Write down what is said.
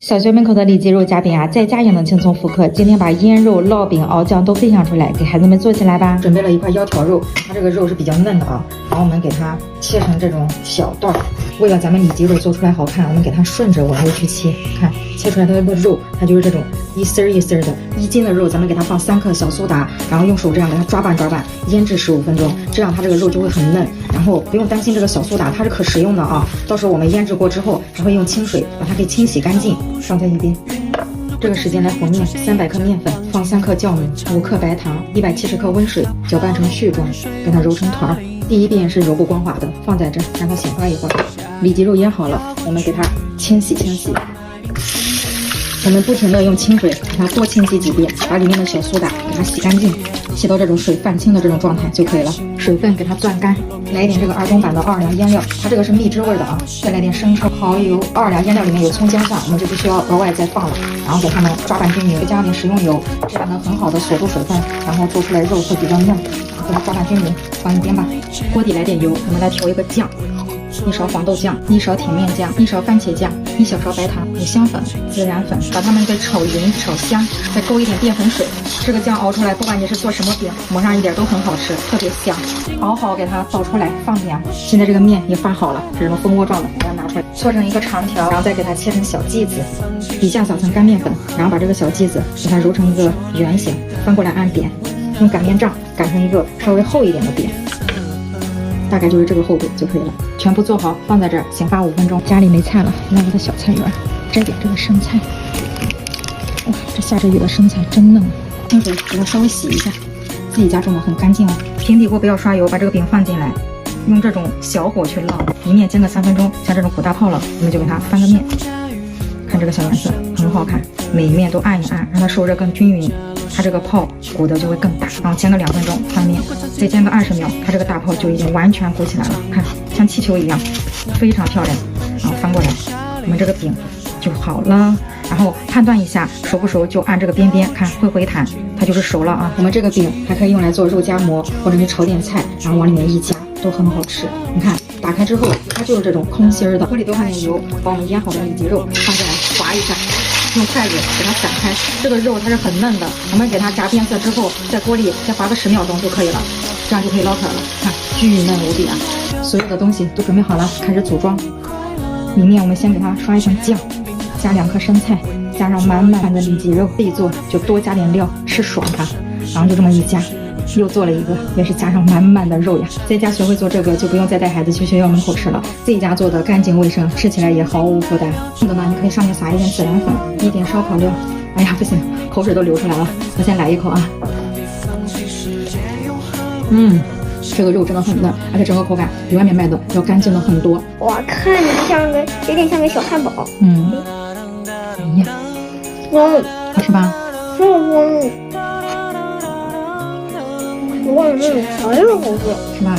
小学门口的里脊肉夹饼啊，在家也能轻松复刻。今天把腌肉、烙饼、熬酱都分享出来，给孩子们做起来吧。准备了一块腰条肉，它这个肉是比较嫩的啊，然后我们给它切成这种小段儿。为了咱们里脊肉做出来好看，我们给它顺着纹路去切，看切出来它的肉，它就是这种一丝儿一丝儿的。1斤的肉，咱们给它放3克小苏打，然后用手这样给它抓拌抓拌，腌制15分钟，这样它这个肉就会很嫩。然后不用担心这个小苏打，它是可食用的啊。到时候我们腌制过之后，还会用清水把它给清洗干净，放在一边。这个时间来和面，300克面粉，放3克酵母，5克白糖，170克温水，搅拌成絮状，给它揉成团儿。第一遍是揉不光滑的，放在这儿让它显化一会儿。里脊肉腌好了，我们给它清洗清洗。我们不停的用清水给它多清洗几遍，把里面的小苏打给它洗干净，洗到这种水泛清的这种状态就可以了。水分给它攥干，来一点这个儿童版的奥尔良腌料，它这个是蜜汁味的啊。再来点生抽、蚝油。奥尔良腌料里面有葱姜蒜，我们就不需要额外再放了。然后给它们抓拌均匀，再加点食用油，这样能很好的锁住水分，然后做出来肉会比较嫩。给它抓拌均匀，放一边吧。锅底来点油，我们来调一个酱。1勺黄豆酱，1勺甜面酱，1勺番茄酱，1小勺白糖，五香粉、孜然粉，把它们给炒匀炒香，再勾一点淀粉水。这个酱熬出来，不管你是做什么饼，抹上一点都很好吃，特别香。熬好给它倒出来放凉。现在这个面也发好了，是这种蜂窝状的，给它拿出来，搓成一个长条，然后再给它切成小剂子，底下撒层干面粉，然后把这个小剂子给它揉成一个圆形，翻过来按扁，用擀面杖擀成一个稍微厚一点的扁。大概就是这个厚度就可以了，全部做好放在这儿醒发5分钟。家里没菜了，来我的小菜园摘点这个生菜。哇，这下着雨的生菜真嫩，清水给它稍微洗一下，自己家种的很干净哦。平底锅不要刷油，把这个饼放进来，用这种小火去烙，一面煎个3分钟，像这种鼓大泡了，我们就给它翻个面。看这个小颜色很好看，每一面都按一按，让它受热更均匀，它这个泡鼓的就会更大。然后煎个2分钟翻面，再煎个20秒，它这个大泡就已经完全鼓起来了，看像气球一样，非常漂亮。然后翻过来，我们这个饼就好了。然后判断一下熟不熟，就按这个边边看会回弹，它就是熟了啊。我们这个饼还可以用来做肉夹馍，或者你炒点菜，然后往里面一夹都很好吃。你看打开之后，它就是这种空心儿的。锅里多放点油，把我们腌好的里脊肉放进来，划一下，用筷子给它散开。这个肉它是很嫩的，我们给它炸变色之后，在锅里再划个10秒钟就可以了，这样就可以捞出来了。看巨嫩无比啊！所有的东西都准备好了，开始组装。里面我们先给它刷一层酱，加2颗生菜，加上满满的里脊肉。自己做就多加点料，吃爽它。然后就这么一夹，又做了一个，也是加上满满的肉呀。在家学会做这个，就不用再带孩子去学校门口吃了，自己家做的干净卫生，吃起来也毫无负担。这个呢，你可以上面撒一点孜然粉，一点烧烤料。哎呀，不行，口水都流出来了，我先来一口啊。这个肉真的很嫩，而且整个口感比外面卖的要干净的很多。我看着像个有点像个小汉堡。哎呀，好吃吧？我那种调料好吃，是吧？